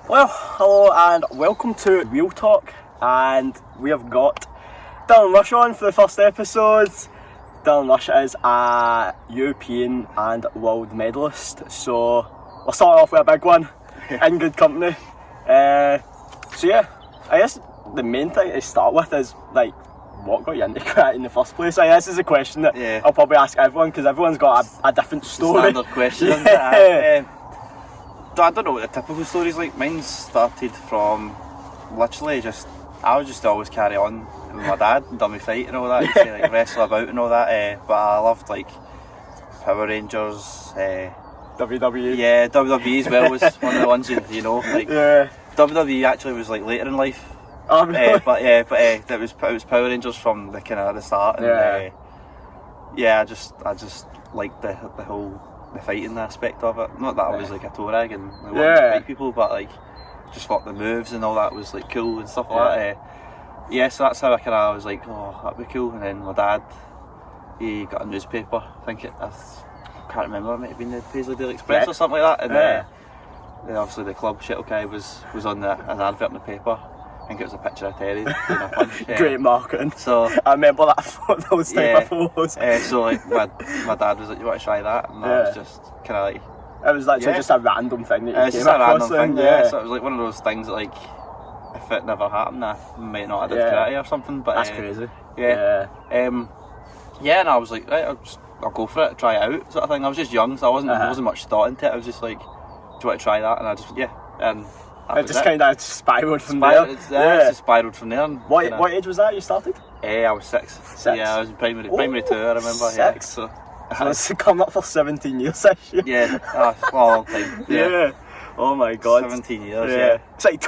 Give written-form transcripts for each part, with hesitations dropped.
Well, hello and welcome to Real Talk, and we have got Dylan Rush on for the first episode. Dylan Rush is a European and world medalist, so we're starting off with a big one, in good company. So yeah, I guess the main thing to start with is like, what got you into karate in the first place? I guess this is a question that I'll probably ask everyone, because everyone's got a different story. Standard question. I don't know what the typical story's like. Mine started from literally I was just always carry on with my dad and dummy fight and all that. He'd say like wrestle about and all that. But I loved like Power Rangers, WWE. Yeah, WWE as well was one of the ones you know. Like WWE actually was like later in life. Oh, really? But it was Power Rangers from the kind of the start. And, I just liked the whole the fighting aspect of it. Not that I was like a toe rag and I wanted to fight people, but like just thought the moves and all that was like cool and stuff like that. So that's how I was like, oh, that'd be cool. And then my dad, he got a newspaper. I can't remember. It might have been the Paisley Daily Express or something like that. And obviously the club Shittlekai was on an advert in the paper. I think it was a picture of Terry doing a punch. Great marketing. So I remember those type of photos. So like my dad was like, you want to try that? And that was just kind of like... It was like just a random thing that you came just a random across. thing, So it was like one of those things that like, if it never happened, I might not have did karate or something. But that's crazy. And I was like, right, I'll go for it, try it out, sort of thing. I was just young, so I wasn't much thought into it. I was just like, do you want to try that? And I just and it just kind of spiralled from there. It just spiralled from there. And what age was that you started? I was 6. Yeah, I was in primary 2, I remember. 6. Yeah, so it's come up for 17 years this year. Yeah, a long time. Yeah. Oh my god. 17 years. It's like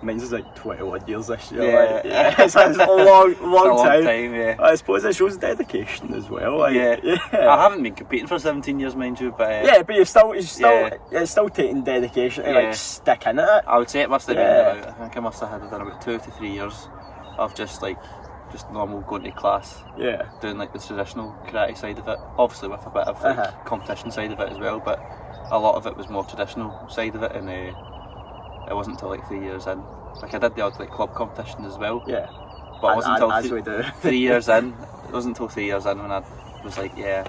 mine's is like 21 years this year. It's a long time. I suppose it shows dedication as well. Like, I haven't been competing for 17 years, mind you, but but you're still taking dedication to like stick in it. I would say it must have been about, I think I must have had done about 2 to 3 years of just normal going to class, doing like the traditional karate side of it, obviously with a bit of like competition side of it as well, but a lot of it was more traditional side of it, and it wasn't until like 3 years in. Like I did the odd like club competition as well. Yeah. But it wasn't until 3 years in. It wasn't until 3 years in when I was like, I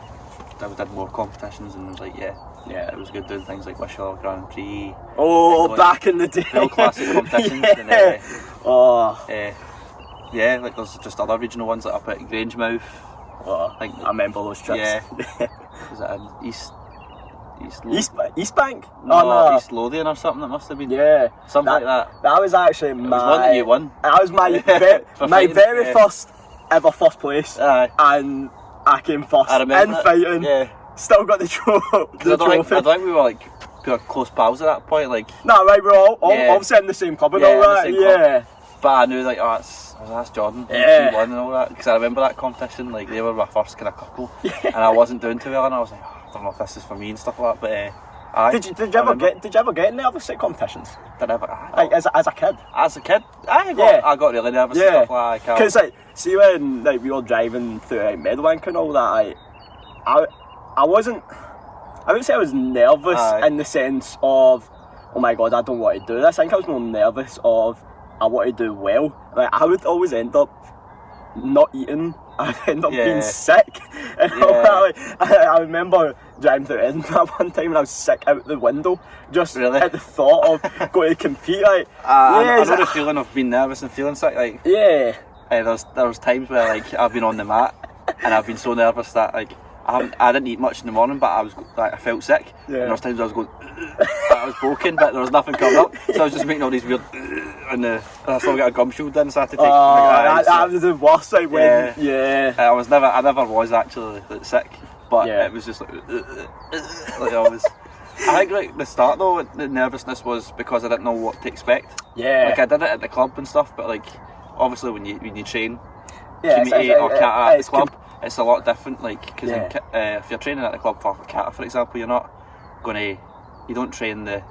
did more competitions and was like, it was good doing things like Wishaw Grand Prix. Oh, like, back in the day. The old classic competitions. And, like there's just other regional ones like up at Grangemouth. I remember those trips. Yeah. Was it in East Bank? No, East Lothian or something. It must have been. Yeah, something like that. That was actually was one that you won. That was my my very first ever first place, and I came first in fighting. Yeah. Still got the trophy. I don't think we were like close pals at that point. Like right, we're all obviously in the same club and all that. But I knew like, that's Jordan. He won and all that, because I remember that competition. Like they were my first kind of couple, and I wasn't doing too well, and I was like, I don't know if this is for me and stuff like that. But did you ever get in the other state competitions? Did I ever? Like as a kid? As a kid, I got really nervous and stuff like that. Because like, see when like we were driving through Medalist and all that, I wasn't. I wouldn't say I was nervous in the sense of, oh my god, I don't want to do this. I think I was more nervous of, I want to do well. Like I would always end up not eating. I'd end up being sick. And I remember driving through Edinburgh one time and I was sick out the window just at the thought of going to compete. Like, I know the feeling of being nervous and feeling sick. Like, there was times where like I've been on the mat and I've been so nervous that like I didn't eat much in the morning, but I felt sick. And there was times I was going, I was broken, but there was nothing coming up. So I was just making all these weird, and I still got a gum shield in, so I had to take. That was the worst. Like when, I never was actually like, sick, but it was just like I was. I think like the start though, the nervousness was because I didn't know what to expect. Like I did it at the club and stuff, but like obviously when you train, Kimite or kata at the club. It's a lot different, like, because if you're training at the club for kata, for example, you're not going to, you don't train the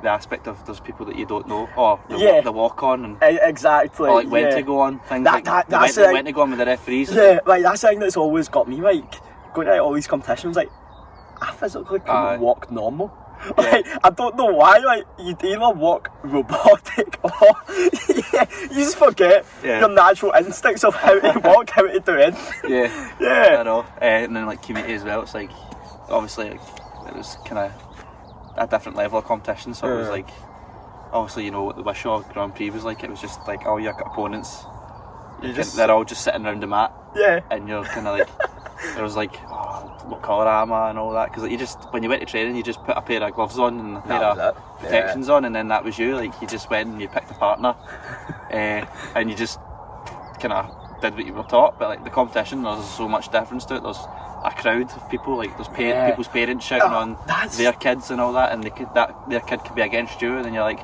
aspect of those people that you don't know, or the walk on, and exactly, or like when to go on, things when to go on with the referees. Like that's the thing that's always got me, like, going to all these competitions, like, I physically couldn't walk normal. Like, I don't know why, like, you either walk robotic or you just forget your natural instincts of how to walk, how to do it. Yeah. I know. And then like community as well, it's like, obviously like, it was kind of a different level of competition, so it was like, obviously, you know what the Wishaw Grand Prix was like, it was just like all your opponents, they're all just sitting around the mat, and you're kind of like, there was like, what colour am I and all that, because like, you just, when you went to training, you just put a pair of gloves on and a pair of protections on, and then that was you, like you just went and you picked a partner, and you just kind of did what you were taught. But like the competition, there's so much difference to it. There's a crowd of people, like there's people's parents shouting on their kids and all that, and their kid could be against you, and then you're like,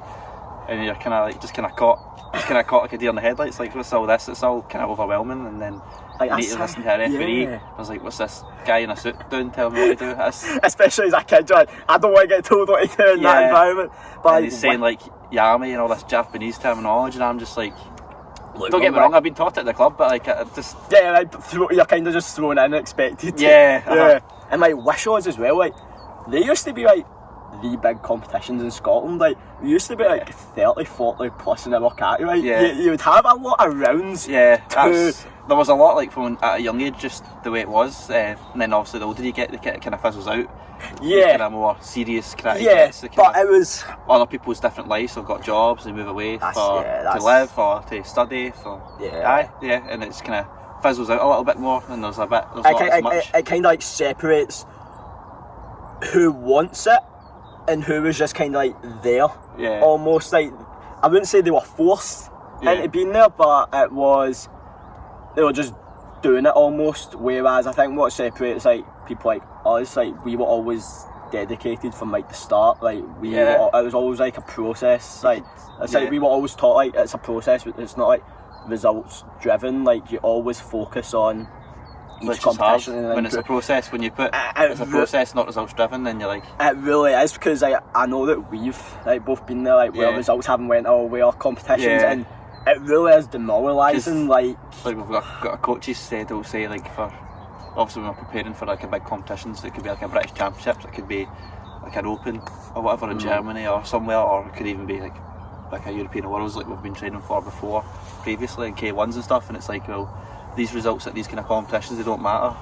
and you're kind of like just kind of caught like a deer in the headlights, like what's all this? It's all kind of overwhelming, and then like, you need to listen to a referee. I was like, what's this guy in a suit doing, telling me what to do? Especially as a kid, you're like, I don't want to get told what to do in that environment. But and he's saying like Yami and all this Japanese terminology, and I'm just like, don't get me wrong, I've been taught it at the club, but like I just you're kind of just thrown in unexpected. And like Wishaws as well, like they used to be like the big competitions in Scotland. Like we used to be like 30, 40 plus an hour category. Like you would have a lot of rounds. There was a lot, like from at a young age, just the way it was, and then obviously the older you get, it kind of fizzles out. Kind of more serious karate but it was other people's different lives. They've got jobs, they move away to live or to study. And it's kind of fizzles out a little bit more, and there's not as much. It kind of like separates who wants it and who was just kind of like there. Almost like, I wouldn't say they were forced into being there, but it was, they were just doing it almost. Whereas I think what separates like people like us, like we were always dedicated from like the start. Like it was always like a process. Like it's like we were always taught like it's a process. It's not like results driven. Like you always focus on each competition. And when it's a process, when you put it's a process, not results driven, then you're like, it really is, because I know that we've like both been there, like where results haven't went our way or competitions, and it really is demoralising. Like we've got a coaches said, they'll say like, for obviously when we're preparing for like a big competition, so it could be like a British Championships, it could be like an Open or whatever in Germany or somewhere, or it could even be like a European Worlds like we've been training for before previously in K1s and stuff, and it's like, well, these results at these kind of competitions, they don't matter,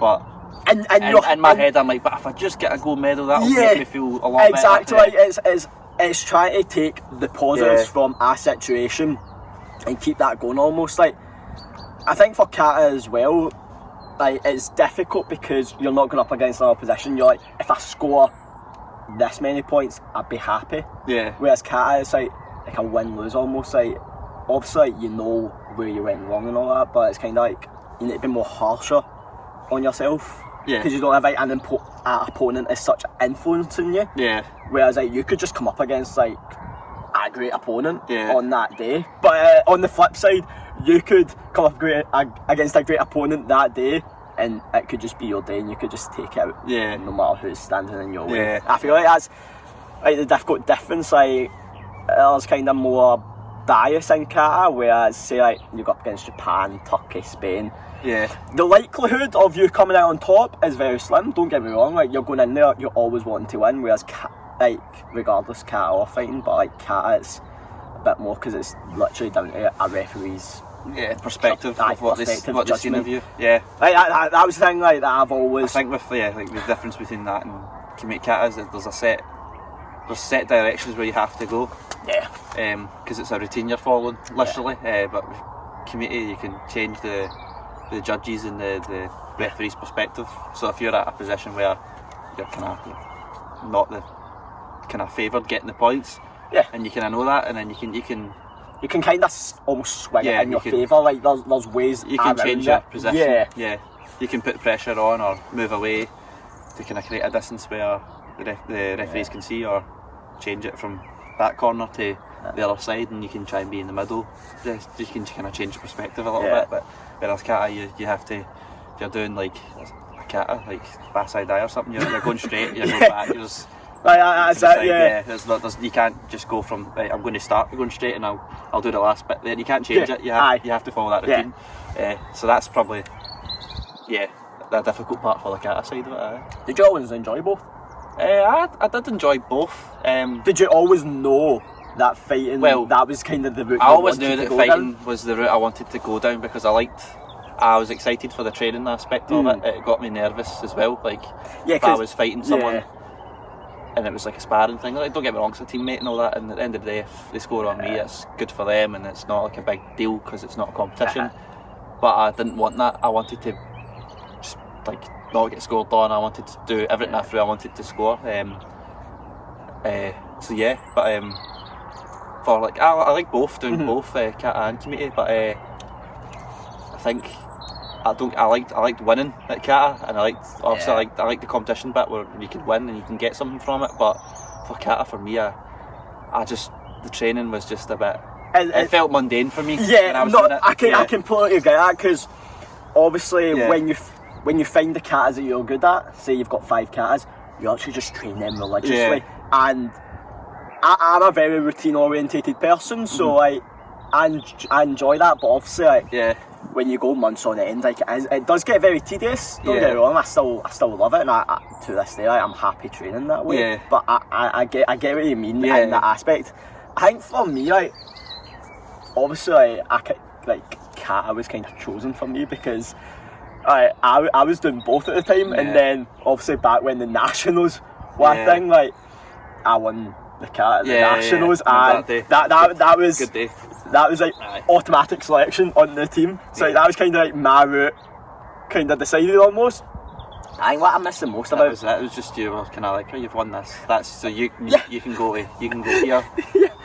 but in my head I'm like, but if I just get a gold medal, that'll make me feel a lot better. Like it's trying to take the positives from a situation and keep that going. Almost like, I think for kata as well, like it's difficult because you're not going up against another position. You're like, if I score this many points, I'd be happy. Whereas kata, it's like a win-lose almost. Like obviously you know where you went wrong and all that, but it's kind of like you need to be more harsher on yourself, because you don't have like an opponent as such influencing you. Whereas like you could just come up against like a great opponent on that day, but on the flip side, you could come up against a great opponent that day, and it could just be your day, and you could just take it out, no matter who's standing in your way. I feel like that's like the difficult difference. Like there's kind of more bias in kata, whereas say like you go up against Japan, Turkey, Spain, the likelihood of you coming out on top is very slim. Don't get me wrong, like you're going in there, you're always wanting to win, whereas like regardless kata or fighting, but like kata it's a bit more, because it's literally down to a referee's perspective of what they've seen of you. Like that was the thing like that I've always, I think with like the difference between that and community kata is that there's set directions where you have to go, because it's a routine you're following literally, but with community you can change the judges and the referee's perspective. So if you're at a position where you're kind of not the kind of favoured getting the points, and you kind of know that, and then you can kind of almost swing it in your favour. Like there's ways you can change your position. You can put pressure on or move away to kind of create a distance where the referees can see, or change it from that corner to the other side, and you can try and be in the middle. You can kind of change the perspective a little bit. But whereas kata, you have to, if you're doing like a kata, like backside eye or something, you're going straight, you're going back, you're just that's it, you can't just go from right, I'm going to start going straight and I'll do the last bit there. You can't change it. You have to follow that routine. So that's probably the difficult part for the kata side of it. Did you always enjoy both? I did enjoy both. Did you always know that fighting, that was kind of the route? I always knew that fighting was the route I wanted to go down, because I was excited for the training aspect of it. It got me nervous as well. Like, if I was fighting someone and it was like a sparring thing, like, don't get me wrong, it's a teammate and all that, and at the end of the day, if they score on me, it's good for them, and it's not like a big deal because it's not a competition. But I didn't want that. I wanted to just like not get scored on. I wanted to do everything I threw. I wanted to score. So yeah, but for like I like both, doing both kata and community, but I think I liked winning at kata, and I liked the competition bit where you can win and you can get something from it. But for kata, for me, I just, the training was just a bit. It felt mundane for me. Yeah, I completely get that, because obviously when you find the katas that you're good at, say you've got 5 katas, you actually just train them religiously. And I'm a very routine orientated person, so like I enjoy that. But obviously, when you go months on end, like it does get very tedious. Don't get me wrong, I still love it, and I to this day, I'm happy training that way. Yeah. But I get what you mean in that aspect. I think for me, like, obviously, kata was kind of chosen for me because I was doing both at the time, and then obviously back when the nationals were a thing, like I won the kata at the nationals, and that was good day. That was like automatic selection on the team, so that was kind of like my route, kind of decided almost. I think what I missed the most about it was just, you were kind of like, oh, you've won this. That's so you can go here and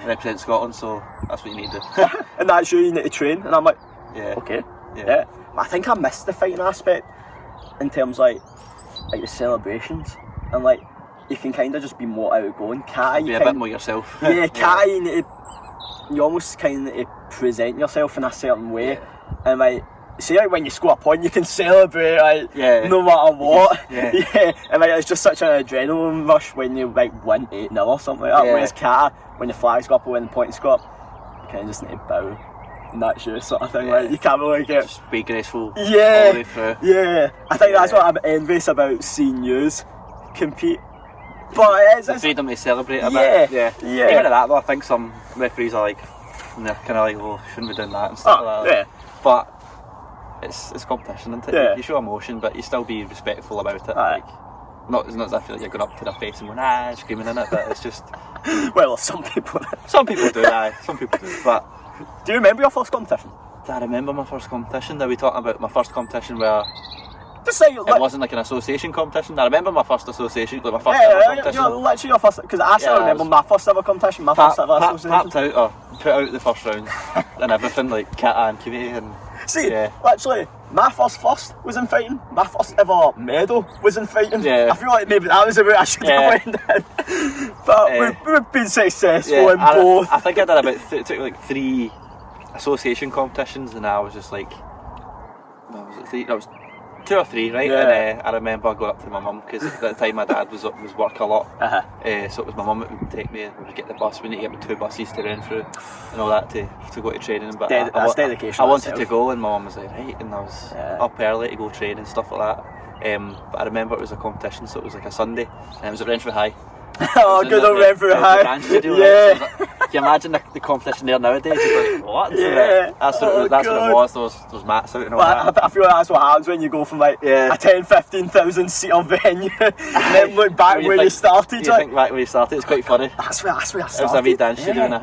represent Scotland. So that's what you need to do. And that's you need to train. And I'm like, okay, yeah. I think I missed the fighting aspect in terms like the celebrations, and like you can kind of just be more outgoing. Kata, be a bit more yourself. Yeah, kata, you almost kind of present yourself in a certain way, and like. See, like when you score a point, you can celebrate, like no matter what. And like it's just such an adrenaline rush when you like win 8-0 or something like that. Whereas kata, when the flags go up or when the points go up, you kind of just need to bow, and that's your sort of thing. Like you can't really get just be graceful. All the way through. I think that's what I'm envious about seeing yous compete. But it's the freedom to celebrate a bit. Even at that though, I think some referees are like, they're kind of like, well, shouldn't be doing that and stuff like that. But it's competition, isn't it? You show emotion, but you still be respectful about it. Like, not as I feel like you're going up to their face and going screaming in it, but it's just. Well, some people do. Some people do. But do you remember your first competition? Do I remember my first competition? Are we talking about my first competition where? Just say it wasn't like an association competition. I remember my first association, like my first ever competition. Literally your first, because I still remember my first ever competition, first ever association. Put out the first round and everything, like kata and community and. See, literally, my first was in fighting. My first ever medal was in fighting. I feel like maybe that was the route I should have went in. But we've been successful in both. I think I did about took like 3 association competitions, and I was just like, that was 2 or 3, right? And I remember going up to my mum, because at the time my dad was working a lot, so it was my mum that would take me, and we'd get the bus. We need to get me 2 buses to run through and all that to go to training. But that's dedication. I wanted to go, and my mum was like, right, and I was up early to go train and stuff like that. But I remember it was a competition, so it was like a Sunday, and it was at Renfrew High. Oh, good old Renfrew High. Studio, right? So can you imagine the competition there nowadays? It's like, what? That's what it was. Those mats out and all that. I feel like that's what happens when you go from like a 10-15,000 seater venue and then look back where you started. Think back where you started. It's quite funny. That's where I started. It was a wee dance studio in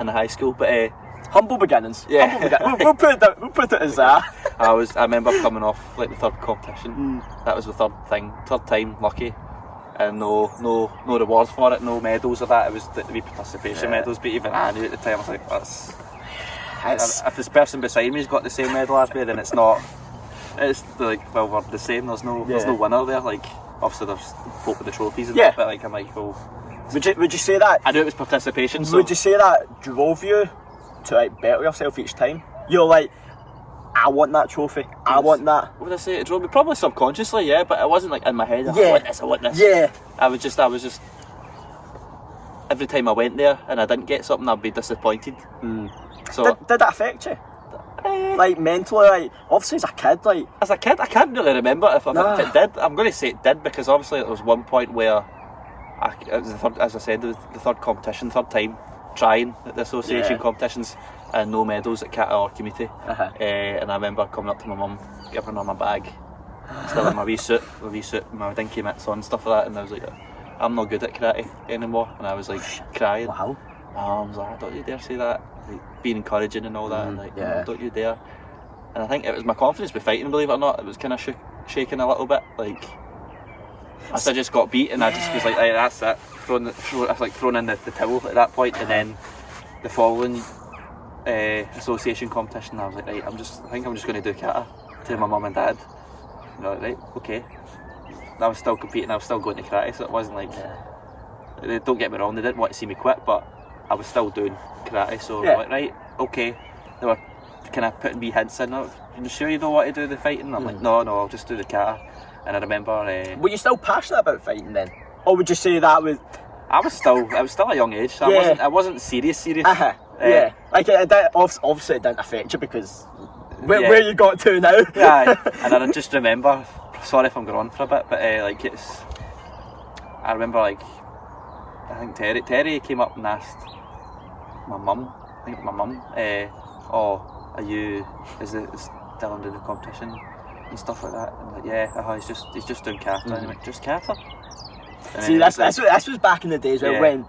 a high school, but humble beginnings. We'll put it as that. I remember coming off like the 3rd competition. That was the 3rd time lucky. And no rewards for it, no medals or that. It was the wee participation medals, but even I knew at the time, I was like, if this person beside me's got the same medal as me, then it's not. It's like, well, we're the same. There's no winner there. Like, obviously there's folk with the trophies and that, but like I'm like, well. Would you say that? I knew it was participation. So would you say that drove you to like better yourself each time? You're like, I want that trophy. I want that. What would I say? It drove me probably subconsciously, but it wasn't like in my head. I want this. I was just. Every time I went there and I didn't get something, I'd be disappointed. So did that affect you? Like mentally, like obviously as a kid, I can't really remember if it did. I'm going to say it did, because obviously there was one point where it was the third, as I said, it was the third competition, third time trying at the association competitions, and no medals at Kata or community. And I remember coming up to my mum, giving her my bag, still in my wee suit, my dinky mitts on, stuff like that, and I was like, I'm not good at karate anymore, and I was like crying. Wow. My mum was like, don't you dare say that, like, being encouraging and all that, and like, no, don't you dare. And I think it was my confidence with fighting, believe it or not, it was kind of shaking a little bit, like, as I just got beat, and I just was like, hey, that's it, I was like thrown in the towel at that point. And then the following association competition, I was like, right, I think I'm just going to do kata to my mum and dad. And they're like, right, okay. I was still competing, I was still going to karate, so it wasn't like, don't get me wrong, they didn't want to see me quit, but I was still doing karate, so like, right, okay. They were kind of putting me hints in, are you sure you don't want to do the fighting? I'm like, no, I'll just do the kata. And I remember... were you still passionate about fighting then? Or would you say that was... I was still a young age, so I wasn't serious. Yeah, like obviously it didn't affect you because where you got to now. And I just remember, sorry if I'm going on for a bit, but like I remember like, I think Terry came up and asked my mum, oh, is it still under the competition and stuff like that? And like, yeah, he's just doing kata. And I'm like, just kata? And see, this was back in the days when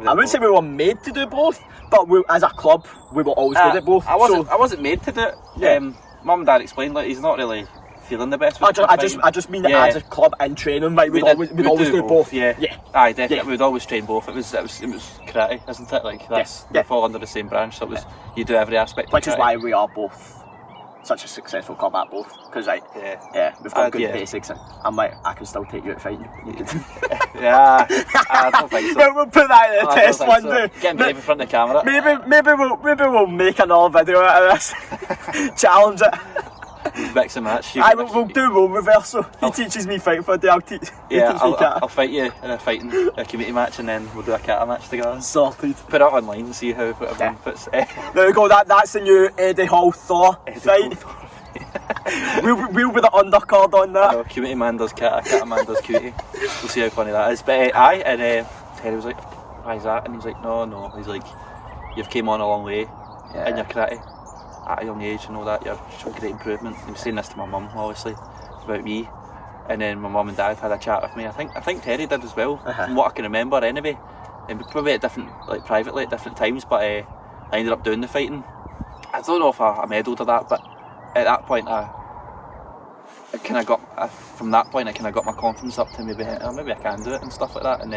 I wouldn't say we were made to do both, but as a club we were always good at both. I wasn't made to do it. Mum and Dad explained, like, he's not really feeling the best. I just mean that as a club in training, like we'd always do both. Aye, definitely. We'd always train both. It was karate, isn't it? Like they fall under the same branch, so it was you do every aspect. Which is why we are both such a successful club at both, because we've got good basics, and I can still take you out fighting. You can. I don't think so. We'll put that in a test one day. Getting brave in front of the camera. Maybe we'll make another video out of this. Challenge it. Mix and match. We'll do role reversal. He teaches me fight for a day. I'll teach I'll fight you in a community match, and then we'll do a kata match together. Sorted. Put it online and see how everyone puts. There we go. That's the new Eddie Hall Thor fight. We'll be the undercard on that. Community man does kata man does community. We'll see how funny that is. But and Terry was like, why is that? And he's like, no. He's like, you've came on a long way in your karate at a young age and all that. You're showing great improvement. He was saying this to my mum, obviously, about me. And then my mum and dad had a chat with me. I think Terry did as well, from what I can remember anyway. And probably at different, like privately at different times. But I ended up doing the fighting. I don't know if I medalled or that, but at that point I kind of got from that point I kind of got my confidence up to maybe I can do it and stuff like that. And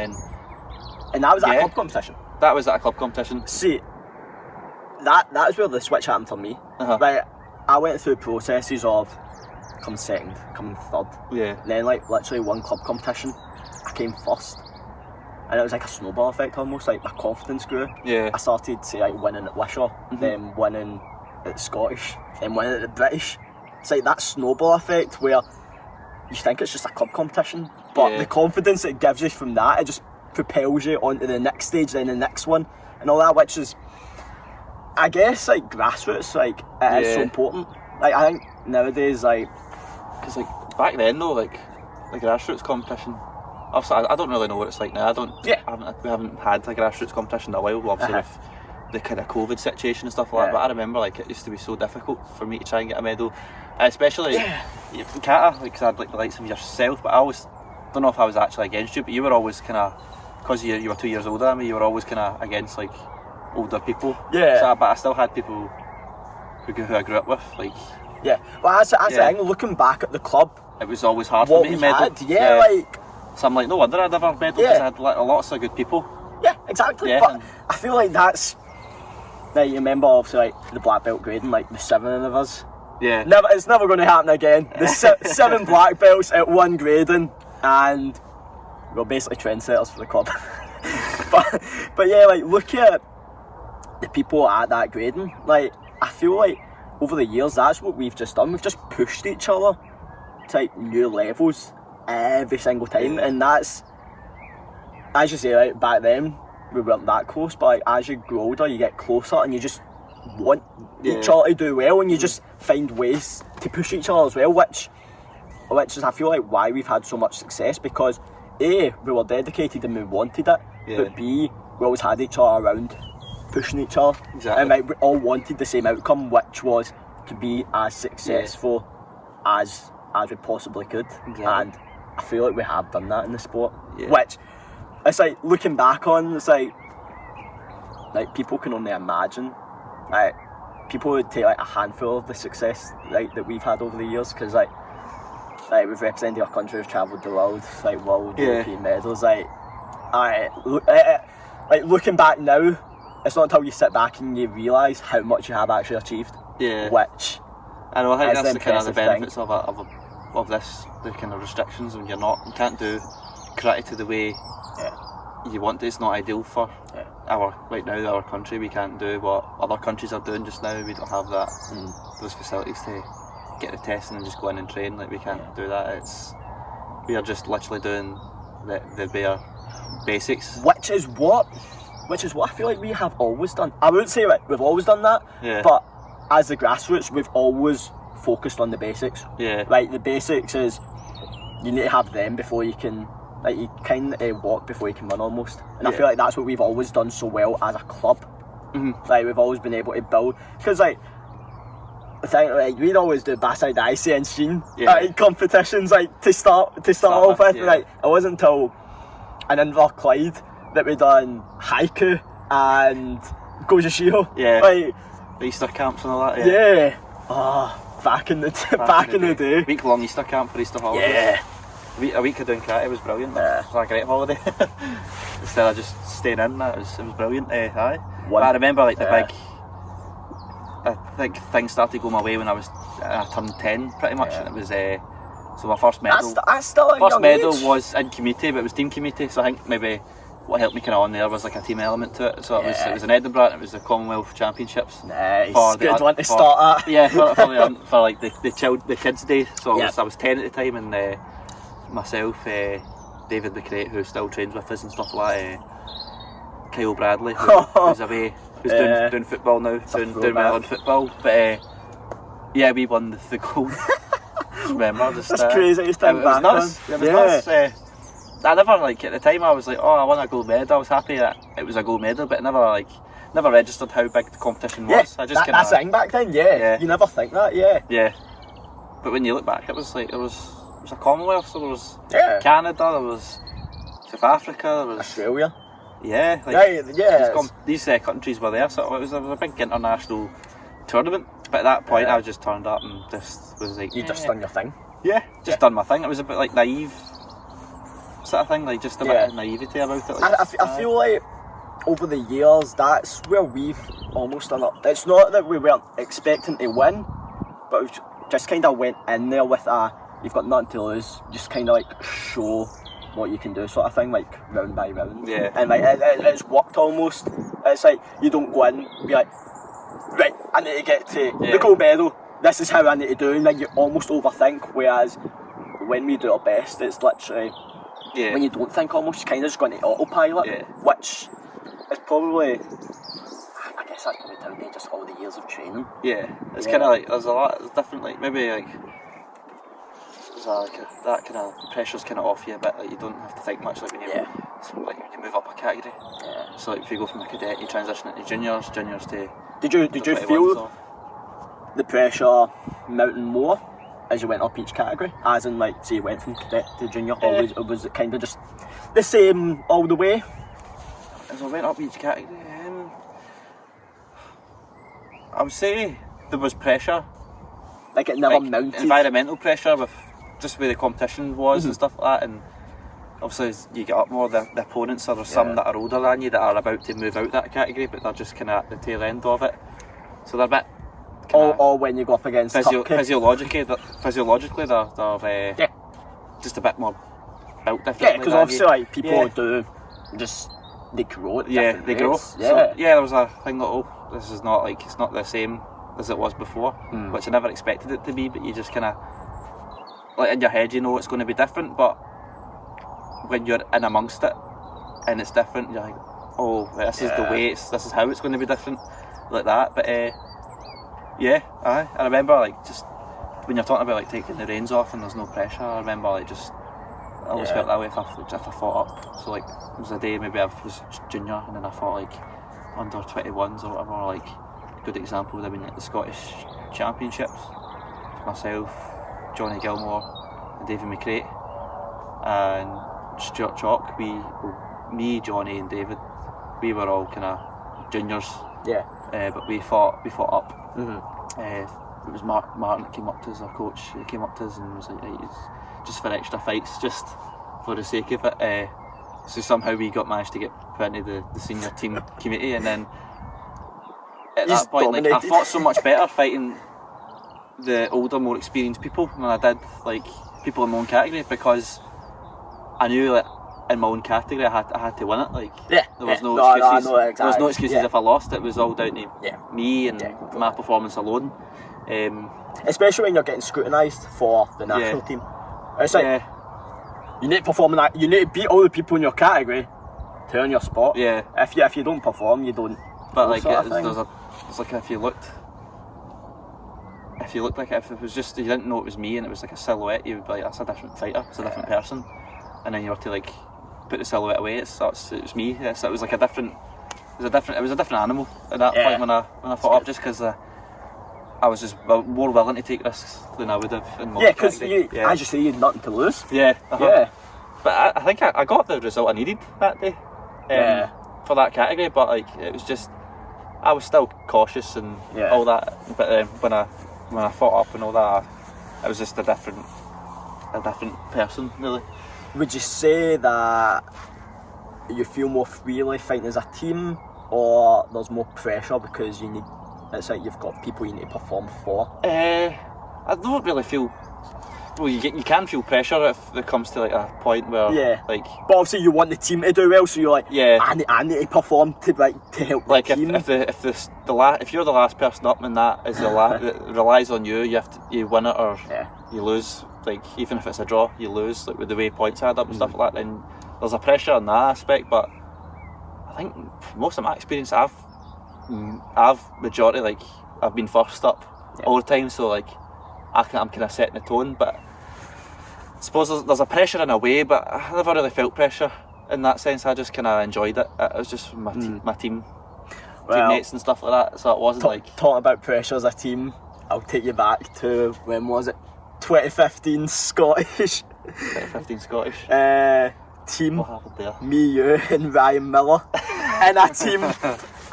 that was at a club competition. That was at a club competition. See, that was where the switch happened for me. Right, I went through processes of come second, come third. And then like literally one club competition, I came first. And it was like a snowball effect almost, like my confidence grew. I started like winning at Wishaw, then winning at the Scottish, then winning at the British. It's like that snowball effect where you think it's just a club competition, but the confidence it gives you from that, it just propels you onto the next stage, then the next one, and all that, which is, I guess, like grassroots, like it is so important. Like I think nowadays, like, because like back then though, like the grassroots competition, obviously I don't really know what it's like now. We haven't had a grassroots competition in a while, obviously with the kind of COVID situation and stuff like that. But I remember like it used to be so difficult for me to try and get a medal, especially in kata, because I had like the likes of yourself. But I always don't know if I was actually against you, but you were always kind of, because you were 2 years older than me, you were always kind of against like older people. But I still had people who I grew up with, like. Well, that's the thing. Looking back at the club, it was always hard for me to medal. Like. So I'm like, no wonder I never medalled, because I had lots of good people. Yeah, exactly. But I feel like that's. Now you remember obviously like the black belt grading, like the 7 of us. It's never going to happen again. The 7 black belts at one grading, and we're basically trendsetters for the club. but yeah, like look at the people at that grading. Like I feel like over the years that's what we've just done. We've just pushed each other to like new levels every single time, and that's, as you say, like back then we weren't that close, but like as you grow older you get closer and you just want each other to do well, and you just find ways to push each other as well, which is I feel like why we've had so much success, because A, we were dedicated and we wanted it, but B, we always had each other around pushing each other. Exactly. And like, we all wanted the same outcome, which was to be as successful as we possibly could. Exactly. And I feel like we have done that in the sport. Which, it's like, looking back on, it's like people can only imagine. Like, people would take like a handful of the success that we've had over the years, because like we've represented our country, we've travelled the world, like world, European medals. Like looking back now, it's not until you sit back and you realise how much you have actually achieved. Yeah. Which I know. I think that's the kind of the benefits thing. of this, the kind of restrictions when you can't do karate the way you want to. It's not ideal for our country. We can't do what other countries are doing just now. We don't have that those facilities to get the testing and just go in and train. Like, we can't do that. We are just literally doing the bare basics. Which is what I feel like we have always done. I wouldn't say we've always done that, but as the grassroots, we've always focused on the basics. Yeah. Like, the basics is you need to have them before you can, like, you can walk before you can run almost. And I feel like that's what we've always done so well as a club. Like, we've always been able to build, because like the thing, like, we'd always do Basside Icy and Sheen competitions, like, to start off with. Like, it wasn't until in Inverclyde that we done haiku and Gojishio. Yeah. Like, Easter camps and all that. Back in the day. Week-long Easter camp for Easter holidays. A week of doing karate was brilliant. It was a great holiday. Instead of just staying in, it was brilliant. But I remember, like, the big, I think things started to go my way when I turned 10, pretty much. And it was so my first medal. That's still a first young medal age. Was in community, but it was team community. So I think maybe what helped me kind of on there was like a team element to it. So it was in Edinburgh, and it was the Commonwealth Championships. Nice, good one to start at. Yeah, for like the kids' day. So I was 10 at the time, and myself, David McCrate, who still trains with us and stuff like that, Kyle Bradley, who's away, who's doing football now, doing well in football. But we won the gold. Remember, that's crazy to think back nuts. on. It was nuts. I never, like, at the time I was like, oh, I won a gold medal. I was happy that it was a gold medal, but never registered how big the competition was. I just that's the thing back then. You never think that. But when you look back, it was like it was a Commonwealth. So there was Canada, there was South Africa, there was Australia. These countries were there, so it was a big international tournament. But at that point, I just turned up and just was like, you just done your thing. Just done my thing. It was a bit like naive sort of thing, like just a bit of naivety about it. Like, I feel like over the years, that's where we've almost done it. It's not that we weren't expecting to win, but we've just kind of went in there with you've got nothing to lose, just kind of like show what you can do sort of thing, like round by round. And like it's worked almost. It's like you don't go in and be like, right, I need to get to the gold medal, this is how I need to do, and like you almost overthink, whereas when we do our best, it's literally when you don't think, almost you kind of just go into autopilot, which is probably, I guess that's probably down to just all the years of training. It's kind of like, there's a lot, it's different, like maybe like that kind of pressure's kind of off you a bit, like you don't have to think much, like when you when you move up a category. So like if you go from a cadet, you transition into juniors to. Did you feel the pressure mounting more as you went up each category? As in, like, say you went from cadet to junior, or was it kind of just the same all the way? As I went up each category, I would say there was pressure. Like it never mounted? Environmental pressure with just where the competition was and stuff like that, and obviously as you get up more, the opponents are some that are older than you that are about to move out that category, but they're just kind of at the tail end of it, so they're a bit or when you go up against physiologically they're just a bit more built differently. Because obviously like people do just they grow at different rates. Grow. So, there was a thing that this is not like, it's not the same as it was before, which I never expected it to be, but you just kind of, like, in your head you know it's going to be different, but when you're in amongst it and it's different, you're like, oh, this is the way, this is how it's going to be different, like that. But I remember, like, just when you're talking about like taking the reins off and there's no pressure, I remember like just I always felt that way if I fought up. So like, it was a day maybe I was junior and then I fought like under 21s or whatever. Like, a good example would have been like the Scottish Championships. Myself, Johnny Gilmore, and David McCrate, and Stuart Chalk. Me, Johnny, and David, we were all kind of juniors. Yeah. But we fought up. Mm-hmm. It was Martin that came up to us, our coach. He came up to us and was like, right, just for extra fights, just for the sake of it. So somehow we managed to get put into the senior team committee, and then at that point, like, I fought so much better fighting the older, more experienced people than I did like people in my own category, because I knew that in my own category I had to win it. Like, there was no excuses. Exactly. There was no excuses if I lost. It was all down to me and my performance alone. Especially when you're getting scrutinised for the national team. It's like you need to perform in that. You need to beat all the people in your category to earn your spot. Yeah. If you don't perform, you don't. But like, it's like if you looked like, if it was just, you didn't know it was me and it was like a silhouette, you would be like, that's a different fighter, it's a different person. And then you were to like put the silhouette away, it was me. So it was like a different animal at that point when I fought up, just because I was just more willing to take risks than I would have in most. Because as you say, you had nothing to lose. But I think I got the result I needed that day for that category, but like, it was just, I was still cautious and all that. But when I fought up and all that, it was just a different person, really. Would you say that you feel more freely fighting as a team, or there's more pressure because it's like you've got people you need to perform for? I don't really feel. Well, you can feel pressure if it comes to like a point where like. But obviously you want the team to do well, so you're like, I need to perform to help like the team. If you're the last person up and that is it relies on you, you win it or you lose. Like, even if it's a draw, you lose. Like, with the way points add up and stuff like that, then there's a pressure on that aspect. But I think most of my experience, I've majority, like, I've been first up all the time, so like I'm kind of setting the tone. But I suppose there's a pressure in a way, but I never really felt pressure in that sense. I just kind of enjoyed it. It was just my teammates and stuff like that. So it wasn't like talking about pressure as a team. I'll take you back to, when was it? 2015 Scottish. 2015 Scottish. Team. What happened there? Me, you, and Ryan Miller. In a team.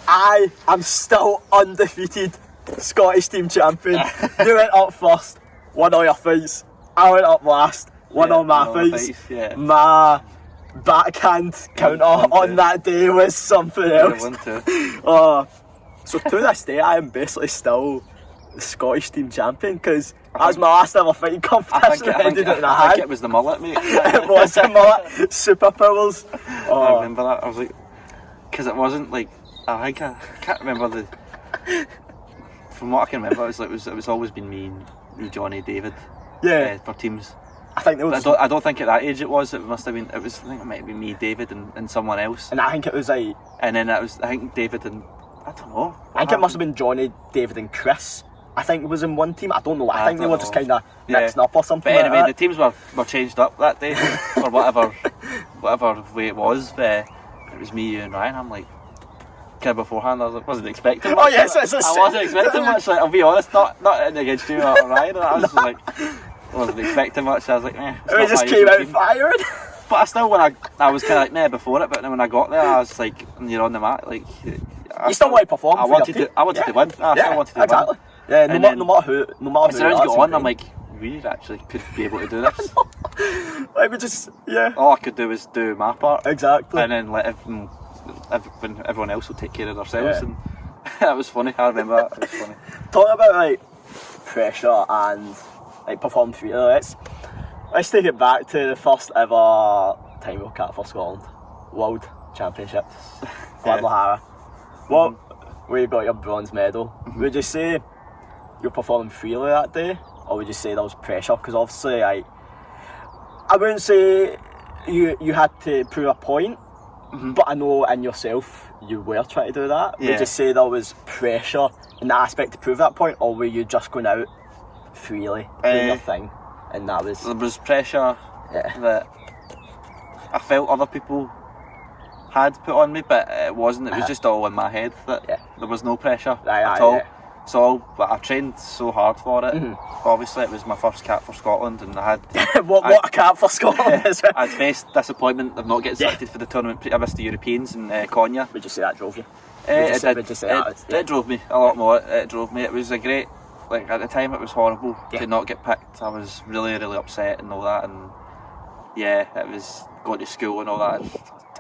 I am still undefeated Scottish team champion. You went up first, won all your fights. I went up last, won all my fights. My backhand counter on that day was something else. So to this day, I am basically still the Scottish team champion, because that was my last ever fighting competition. I think it was the mullet, mate. It was the mullet. Superpowers. I remember that. I was like, because it wasn't like, I can't remember from what I can remember, it was always been me, Johnny, David. For teams. I think there was. I don't think at that age it was. It must have been. I think it might have been me, David, and someone else. And I think it was like. And then I think David and I don't know. I think it must have been Johnny, David, and Chris. I think it was in one team. I don't know. I think they were just kind of mixing up or something. But anyway, like that. The teams were changed up that day or whatever way it was. It was me, you, and Ryan. I'm like, kind of beforehand, I wasn't expecting much. I wasn't expecting much. Like, I'll be honest, not against you or Ryan. I was like, I wasn't expecting much. I was like, We just came out firing. But I still, when I was kind of like, before it. But then when I got there, I was like, you're on the mat, like. You still want to perform. I wanted to win. I still wanted to win. Yeah, no matter who. As soon as you got on, I'm like, we actually could be able to do this. Like, we just, all I could do was do my part. Exactly. And then let everyone else will take care of themselves. And that was funny. I remember that. It was funny. Talking about like pressure and like performing freely, let's take it back to the first ever time we were for Scotland World Championships, Guadalajara. Well, where you got your bronze medal. Would you say you're performing freely that day, or would you say there was pressure? Because obviously, I wouldn't say you had to prove a point, but I know in yourself you were trying to do that. Would you say there was pressure in that aspect to prove that point, or were you just going out freely doing your thing, and that was? There was pressure that I felt other people had put on me, but it wasn't. It was just all in my head. That there was no pressure at all. Yeah. So, but I trained so hard for it. Obviously, it was my first cap for Scotland, and I had what a cap for Scotland is it? I'd faced disappointment of not getting selected for the tournament. I missed the Europeans in Konya. Would you say that drove you? It drove me a lot more. It drove me. It was a great. Like at the time, it was horrible to not get picked. I was really, really upset and all that. And yeah, it was going to school and all that. I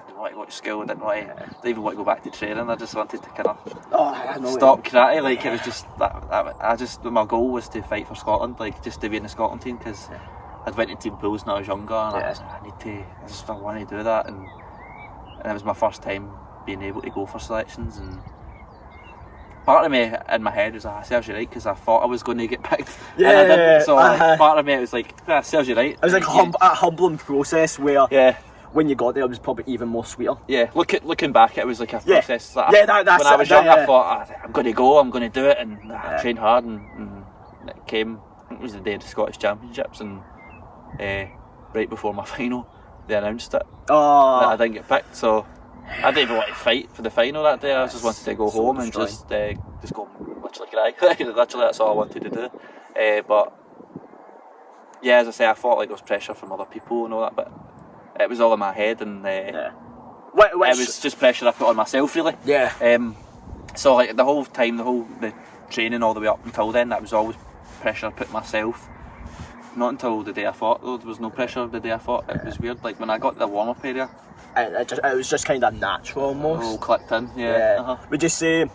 didn't want to go to school. I didn't even want to go back to training. I just wanted to kind of stop karate. Like it was just that. My goal was to fight for Scotland, like just to be in the Scotland team, because I'd went to team pools when I was younger, and I was like, I want to do that, and it was my first time being able to go for selections. And part of me in my head was like, serves you right, because I thought I was going to get picked. And I didn't. So part of me it was like, serves you right. It was like a humbling process where when you got there it was probably even more sweeter. Yeah, looking back it was like a process. That's when I was young I thought, I'm going to do it, and I trained hard, and it came, I think it was the day of the Scottish Championships, and right before my final they announced it that I didn't get picked, so I didn't even want to fight for the final that day. I just wanted to go home and just go literally cry. Literally, that's all I wanted to do. But yeah, as I say, I thought like there was pressure from other people and all that, but it was all in my head, and it was just pressure I put on myself, really. So like the whole time, the training all the way up until then, that was always pressure I put on myself. Not until the day I fought, though. There was no pressure the day I fought. It was weird. Like when I got to the warm-up area, it was just kind of natural almost. It all clicked in. Would you say,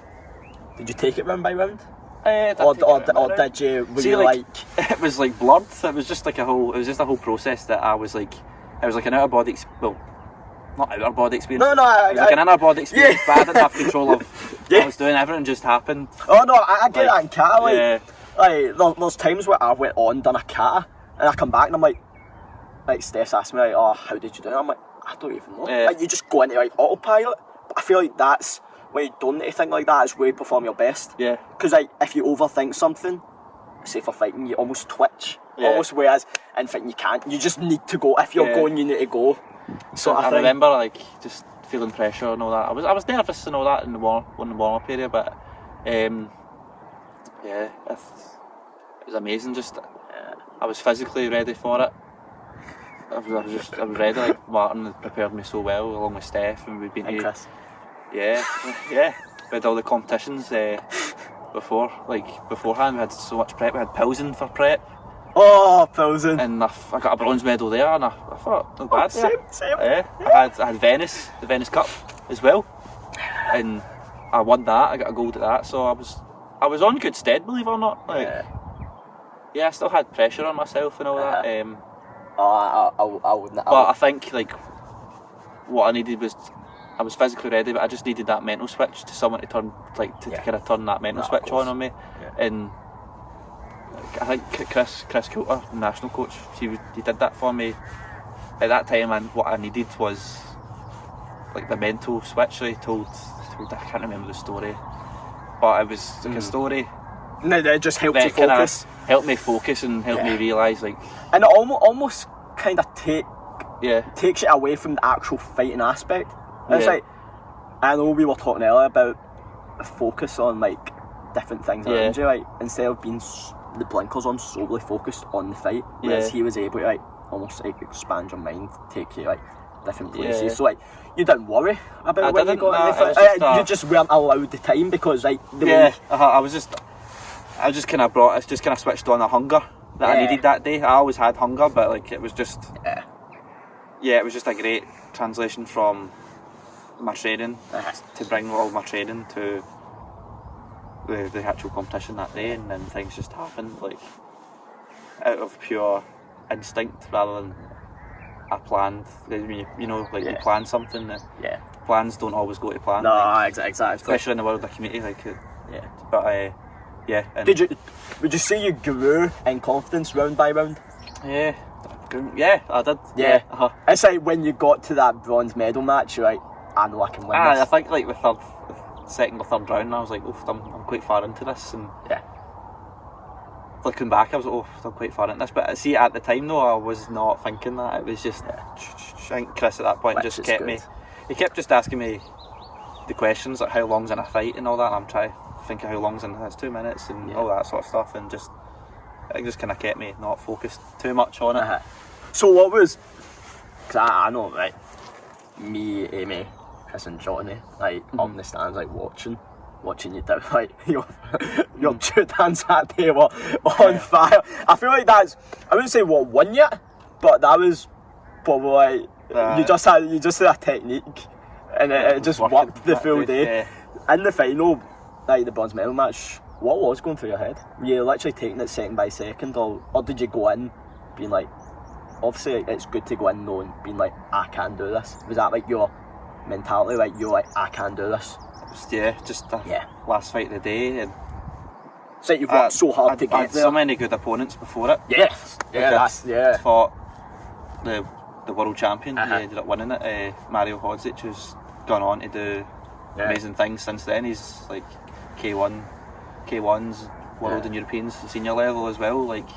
did you take it round by round? Or did you? Were See, you like? It was like blurred. It was just like a whole. It was just a whole process that I was like. It was like an outer body. Not outer body experience. No. It was like an inner body experience, but I didn't have control of what I was doing. Everything just happened. Oh no, I get that in kata. Like there's times where I went on, done a kata, and I come back and I'm like Steph's asked me like, oh, how did you do it? I'm like, I don't even know. Like you just go into like autopilot. But I feel like that's when you don't need to think like that, it's where you perform your best. Yeah. Because like if you overthink something, say for fighting, you almost twitch. Almost, whereas in fighting you can't. You just need to go. If you're going, you need to go. So I remember like just feeling pressure and all that. I was nervous and all that in the warm-up area, but it was amazing. Just I was physically ready for it. I was ready. Like Martin had prepared me so well, along with Steph, and we'd been here. We had all the competitions beforehand. We had so much prep. We had Pilsen for prep. Oh, Pilsen! And I got a bronze medal there, and I thought not bad. Same. I had Venice, the Venice Cup as well, and I won that. I got a gold at that, so I was on good stead, believe it or not. I still had pressure on myself and all that. I wouldn't. But I think like what I needed was, I was physically ready, but I just needed that mental switch to someone to turn, like to kind of turn that mental switch on me. And I think Chris Coulter, the national coach, he did that for me at that time, and what I needed was like the mental switch. So he told I can't remember the story, but it was like a story. No, it just helped you focus. Helped me focus and helped me realise like. And it almost kind of takes it away from the actual fighting aspect. It's like, I know we were talking earlier about the focus on like different things around you, like instead of being the blinkers on, solely focused on the fight, whereas he was able to like almost like expand your mind, take you like different places. So like you didn't worry about when you got in the fight. You just weren't allowed the time because like I just kind of switched on a hunger that I needed that day. I always had hunger, but like it was just it was just a great translation from my training to bring all my training to the actual competition that day, and then things just happened like out of pure instinct rather than I planned. You plan something. Plans don't always go to plan. No, exactly. Especially in the world of the community, like But would you say you grew in confidence round by round? Yeah, I did. It's like when you got to that bronze medal match, you're like, I know I can win this. I think like the second or third round, I was like, I'm quite far into this, and looking back, I was like, oh, still quite far in this. But see, at the time though, I was not thinking that. It was just, I think Chris at that point just kept me. He kept just asking me the questions like how long's in a fight and all that. And I'm trying to think of how long's in. It's 2 minutes and all that sort of stuff, and it just kind of kept me not focused too much on it. So what was? Because I know, right? Me, Amy, Chris, and Johnny, like up in the stands, like watching you do, like your Jordans that day were on fire. I feel like that's, I wouldn't say what won yet, but that was probably like you just had a technique, and it just worked the full day. In the final, like the bronze medal match, what was going through your head? Were you literally taking it second by second, or did you go in being like, obviously it's good to go in knowing, being like, I can do this? Was that like your mentality, like you're like, I can do this? Just the last fight of the day, and so you've worked so hard to get had there. So many good opponents before it. I fought the world champion. He ended up winning it. Mario Hodzic, who's gone on to do amazing things since then. He's like K1s, world and Europeans, senior level as well. Like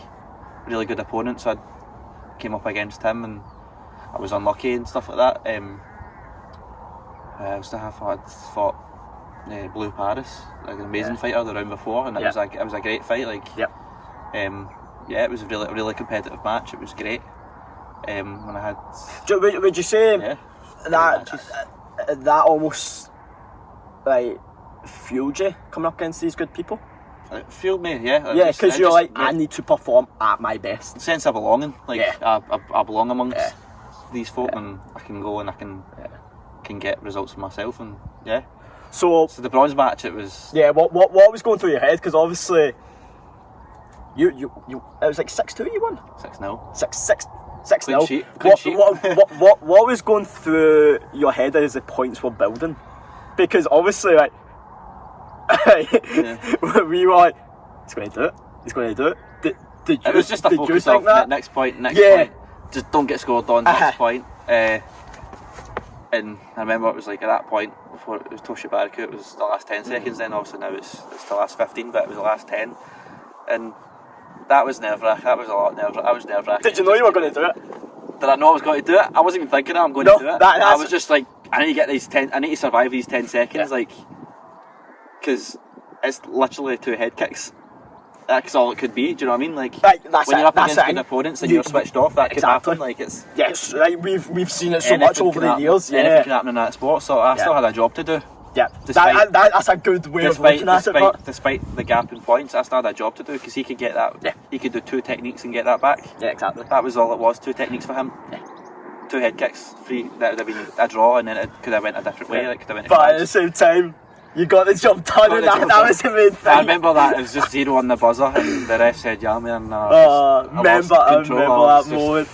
really good opponent. So I came up against him, and I was unlucky and stuff like that. I fought Blue Paris, like an amazing fighter the round before, and it was a great fight. Like, it was a really competitive match. It was great. When I had, would you say that almost like fueled you coming up against these good people? It fueled me, yeah. Yeah, because you're like, I need to perform at my best. Sense of belonging, like I belong amongst these folk, and I can go and I can get results for myself, and So the bronze match, it was what was going through your head? Because obviously you it was like 6-2 you won. 6-0. 6-0. What was going through your head as the points were building? Because obviously, like, we were like, he's going to do it. Did you? It was just a focus of next point. Just don't get scored on next point. And I remember it was like at that point, before it was Tosha Bariku, it was the last 10 seconds. Then obviously now it's the last 15, but it was the last 10, and that was nerve-wracking. That was a lot nerve-wracking. I was nerve-wracking. Did you know you were going to do it? Did I know I was going to do it? I wasn't even thinking I'm going to do it. I was just like, I need to get these 10. I need to survive these 10 seconds, like, because it's literally 2 head kicks. That's all it could be. Do you know what I mean? Like when you're up against good opponents and you're switched off, that could happen. Like it's we've seen it so much over the years. Anything can happen in that sport. So I still had a job to do. Yeah, that's a good way of looking at it. Despite the gap in points, I still had a job to do, because he could get that. Yeah. He could do 2 techniques and get that back. Yeah, exactly. That was all it was. 2 techniques for him. Yeah. 2 head kicks, 3. That would have been a draw, and then it could have went a different way. It could have went. But at the same time, you got the job done, and that was the main thing. I remember that it was just 0 on the buzzer, and the ref said, "Yeah, man." I remember that moment.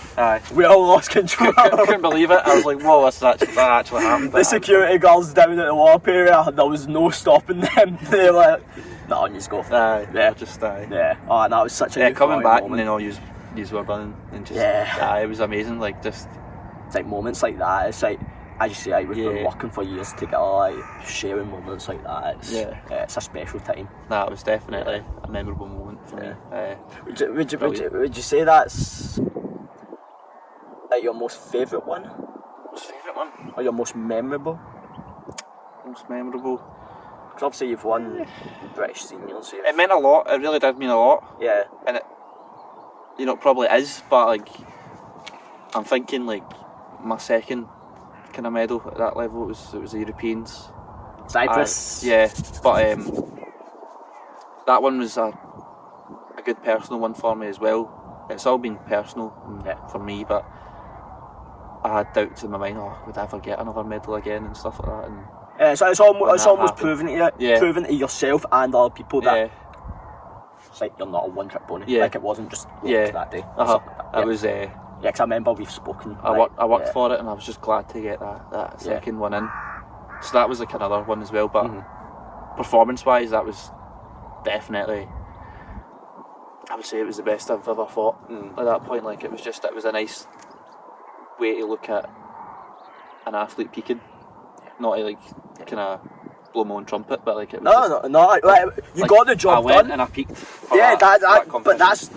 We all lost control. Couldn't believe it. I was like, "Whoa, that actually happened." The security guards down at the warp area, there was no stopping them. They were like, "No, you just go." Yeah. Oh, that was such a coming back moment. And then all you were running and just it was amazing. Like just it's like moments like that. It's like, as you say, like, we've been working for years together, like sharing moments like that. It's a special time. That was definitely a memorable moment for me. Would you say that's like your most favourite one? Or your most memorable? Most memorable. Because obviously you've won British seniors. It meant a lot. It really did mean a lot. Yeah. And it probably is, but like I'm thinking like my second kind of medal at that level, it was the Europeans. Cyprus. But that one was a good personal one for me as well. It's all been personal for me, but I had doubts in my mind, would I ever get another medal again and stuff like that. And so it's almost proven to you, proven to yourself and other people that it's like you're not a one-trick pony. Like it wasn't just that day. It was. Because I remember we've spoken. I worked for it, and I was just glad to get that second one in. So that was like another one as well. But performance-wise, that was definitely, I would say, it was the best I've ever fought. At that point, like it was a nice way to look at an athlete peaking, not to like kind of blow my own trumpet, but like it was no. You got the job I went done. and I peaked. For Yeah, that but that's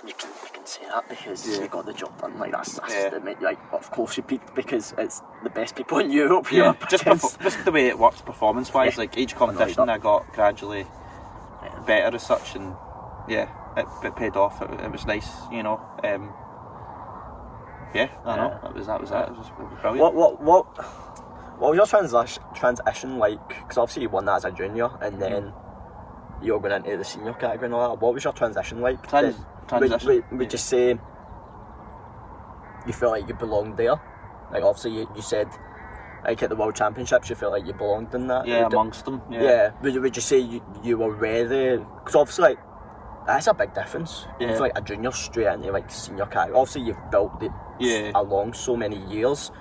you can say that because you got the job done. Like that's like of course you peaked because it's the best people in Europe. Yeah, just the way it works performance-wise. Like each competition, I got gradually better as such, and it paid off. It was nice, you know. I know. That was it. It was brilliant. What was your transition like? Because obviously you won that as a junior, and then you're going into the senior category and all that. What was your transition like? Transition. Would you say you feel like you belonged there? Like obviously you said, like at the World Championships, you felt like you belonged in that. Yeah, amongst them. Yeah. Would you say you were ready? Because obviously like that's a big difference. Yeah. From like a junior straight into like senior category. Obviously you've built it along so many years.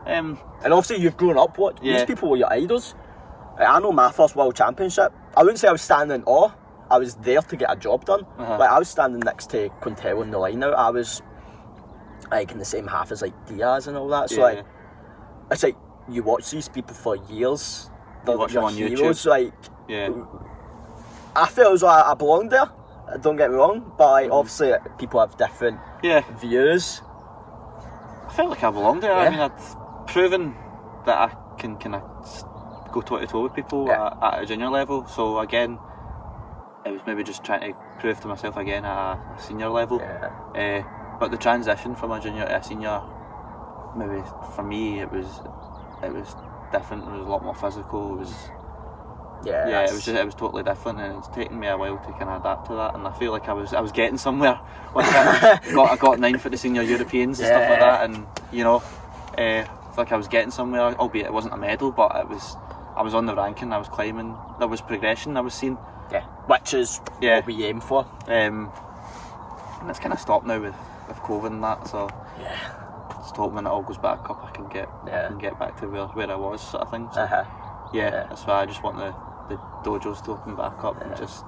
And obviously you've grown up. These people were your idols. I know my first World Championship, I wouldn't say I was standing in awe. I was there to get a job done. Like I was standing next to Quintero in the line out. I was like in the same half as like Diaz and all that. So like it's like you watch these people for years. You watch them on heroes. YouTube. Like I feel as though I belonged there. Don't get me wrong, but like, obviously people have different views. I felt like I belonged there. I mean, I'd proven that I can kind of go toe to toe with people at a junior level. So again, it was maybe just trying to prove to myself again at a senior level. But the transition from a junior to a senior, maybe for me, it was different. It was a lot more physical. It was. It was totally different, and it's taken me a while to kind of adapt to that. And I feel like I was getting somewhere. I got 9th at the senior Europeans and stuff like that, and you know, I feel like I was getting somewhere. Albeit it wasn't a medal, but I was on the ranking. I was climbing. There was progression I was seeing. Yeah, which is what we aim for. And it's kind of stopped now with COVID and that. So just hoping when it all goes back up, I can get back to where I was, sort of thing. So, that's why I just want the dojos to open back up and just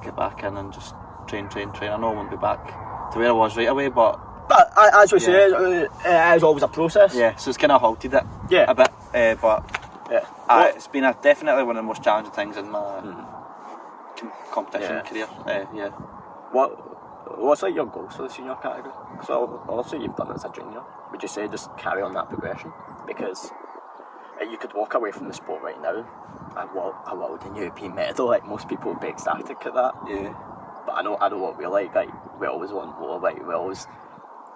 get back in and just train. I know I won't be back to where I was right away, but as we say, it is always a process. Yeah, so it's kind of halted it a bit, it's been definitely one of the most challenging things in my competition career. What's like your goals for the senior category? So obviously you've done it as a junior. Would you say just carry on that progression? Because you could walk away from the sport right now, a world and European medal, like most people would be ecstatic at that. Yeah. But I know what we like we always want more,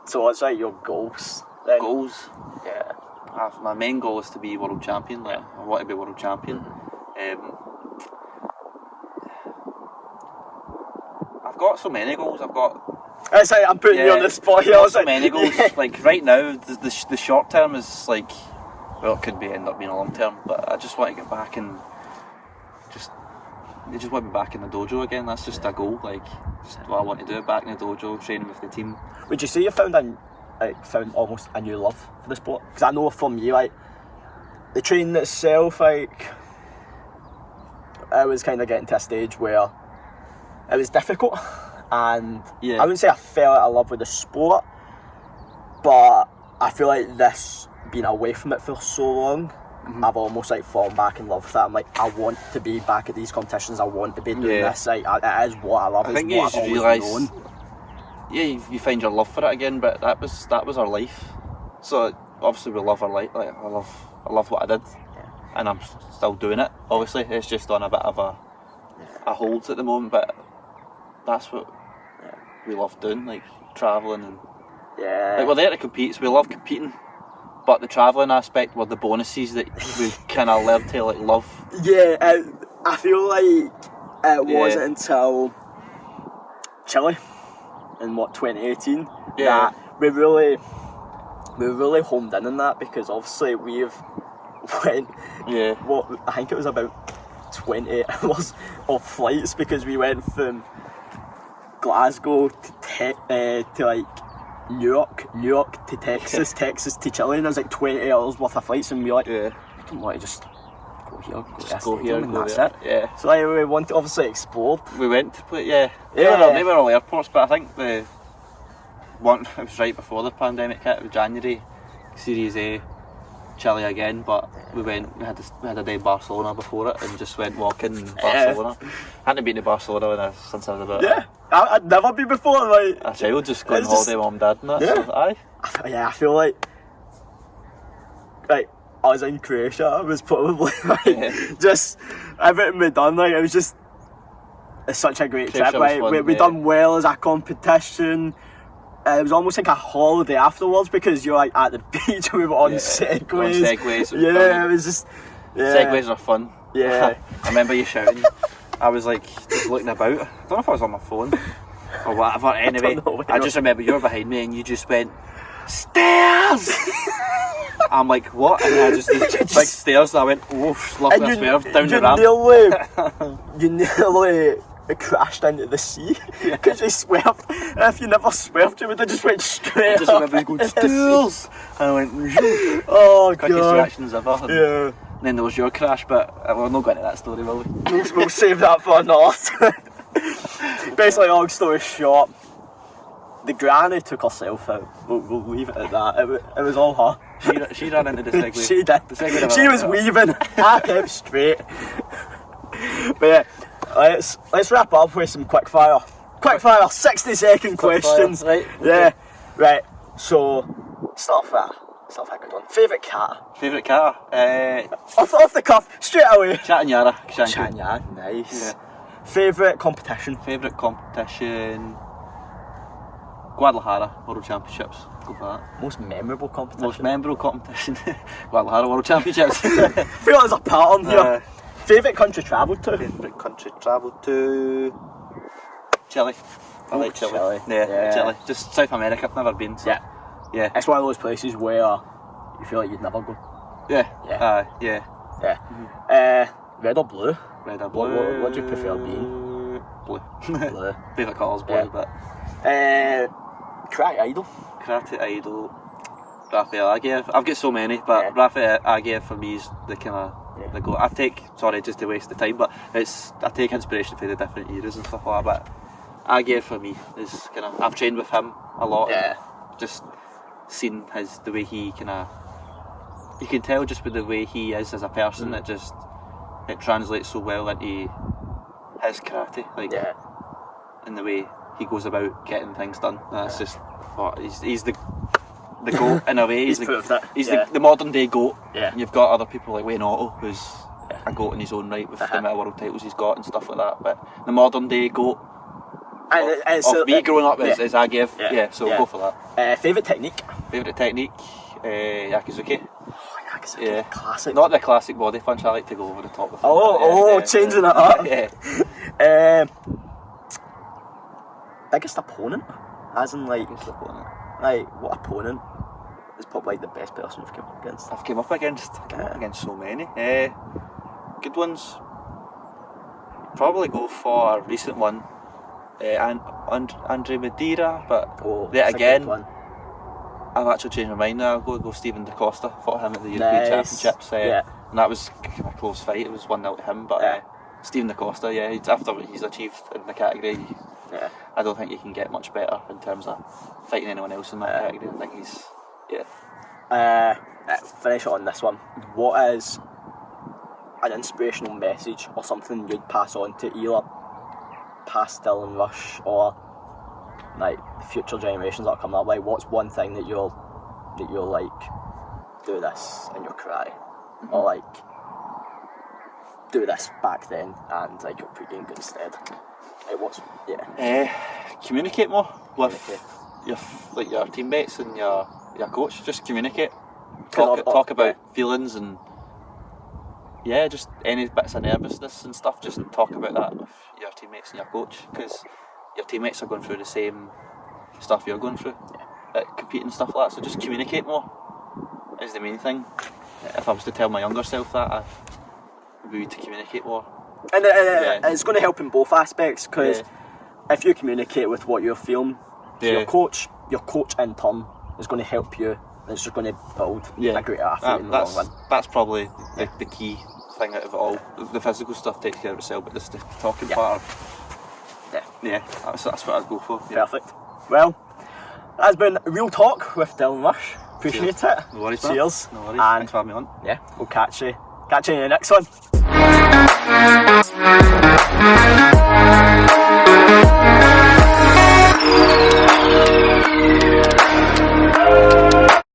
So what's like your goals then? Goals? Yeah. My main goal is to be world champion, I want to be world champion. I've got so many goals, It's like I'm putting you on the spot here. So many goals, like right now, the short term is like, well, it could end up being a long term, but I just want to get back and just want to be back in the dojo again. That's just a goal, just what I want to do, back in the dojo, training with the team. Would you say you found almost a new love for the sport? Because I know for me, the training itself, I was kind of getting to a stage where it was difficult, and I wouldn't say I fell out of love with the sport, but I feel like this, being away from it for so long, I've almost fallen back in love with that. I'm like, I want to be back at these competitions. I want to be doing this. It is what I love. I think you just realise, you find your love for it again. But that was our life. So obviously we love our life. Like I love what I did, and I'm still doing it. Obviously, it's just on a bit of a hold at the moment. But that's what we love doing, like travelling and we're there to compete. So we love competing. But the travelling aspect were the bonuses that we kind of learned to love. Yeah, I feel like it wasn't until Chile in 2018 that we really homed in on that, because obviously we've went I think it was about 20 hours of flights, because we went from Glasgow to New York to Texas, Texas to Chile, and there's 20 hours worth of flights, and we're I don't want to just go here, and that's it. Yeah. So we want to obviously explore. We went to play, they were all airports, but I think it was right before the pandemic hit. It was January, Series A, Chile again, but we had a day in Barcelona before it, and just went walking in Barcelona. Hadn't been to Barcelona since I was about I'd never been before, like a child, just going on holiday with mum and dad and that. Yeah. So, aye. I feel like I was in Croatia. It was probably like just everything we done. Like it's such a great trip. Like we done well as a competition. It was almost like a holiday afterwards because you're like at the beach. We were on segways. It was just. Yeah. Segways are fun. Yeah. I remember you shouting. I was like just looking about. I don't know if I was on my phone or whatever. Anyway, I just remember you were behind me and you just went, stairs! I'm like, what? And I just these big stairs and I went, oh, slopping a swerve down the ramp. You nearly crashed into the sea because you swerved. If you never swerved, you would have just went straight. I just remember going, stairs! And I went, oh god. Quickest reactions ever. Yeah. And then there was your crash, but we'll not go into that story, will we? We'll save that for another. Basically, long story short, the granny took herself out. We'll leave it at that. It was all her. She ran into the Segway. She did. She was weaving. I kept straight. But yeah, let's wrap up with some quick fire 60-second questions. Fire, right? Yeah, right. So start off a good one. Favourite cat? Favourite cat? Off the cuff, straight away. Chanyara. Chanyara, nice. Yeah. Favourite competition? Favourite competition? Guadalajara World Championships. Go for that. Most memorable competition? Most memorable competition? Guadalajara World Championships. I feel like there's a pattern here. Favourite country travelled to? Favourite country travelled to? Chile. I like Chile. Yeah, Chile. Just South America, I've never been. So. Yeah. It's one of those places where you feel like you'd never go. Yeah. Yeah. Mm-hmm. Red or blue? Red or blue. What do you prefer being? Blue. Blue. Favourite colour's blue, but... Karate idol? Karate idol... Rafael Agiev. I've got so many, but Rafael Agiev for me is the kind of... the goal. Sorry, just to waste the time, but I take inspiration from the different eras and stuff like that, but Agiev for me is kind of... I've trained with him a lot. Yeah. Just seen the way he kind of... You can tell just with the way he is as a person, it translates so well into his karate, and the way he goes about getting things done. That's just he's the GOAT in a way. He's the modern day GOAT. Yeah. And you've got other people like Wayne Otto, who's a GOAT in his own right with the amount of world titles he's got and stuff like that. But the modern day GOAT of me growing up is Agiev. Yeah, so we'll go for that. Favourite technique? Favourite technique? Yakizuki. Yeah. Classic. Not the classic body punch, I like to go over the top of it. Changing it up. Yeah. Biggest opponent? As in like what opponent is probably like the best person you've come up against? I've come up against so many. Good ones. Probably go for a recent one. Andre Madeira, but again, I've actually changed my mind now. I'll go Stephen Da Costa. Fought him at the European Championships, and that was a close fight. It was 1-0 to him, but Stephen Da Costa, after what he's achieved in the category, I don't think he can get much better in terms of fighting anyone else in that category. I think he's finish it on this one. What is an inspirational message or something you'd pass on to either past Dylan Rush or like future generations that are coming up? Like, what's one thing that you'll like do this in your karate, or like do this back then and like it'll put you in good stead? Like, what's communicate more with your teammates and your coach. Just communicate. Talk about feelings and just any bits of nervousness and stuff. Just talk about that with your teammates and your coach, because your teammates are going through the same stuff you're going through, competing and stuff like that. So just communicate more is the main thing. If I was to tell my younger self that, I would to communicate more. And it's going to help in both aspects, because if you communicate with what you're feeling to your coach in turn is going to help you. It's just going to build a great athlete in the long run. That's probably the key thing out of it all. The physical stuff takes care of itself, but just the talking part. That's what I'd go for. Perfect. Well, that's been Real Talk with Dylan Rush. Appreciate it. No worries, Cheers. No worries. And thanks for having me on. yeah, we'll catch you in the next one.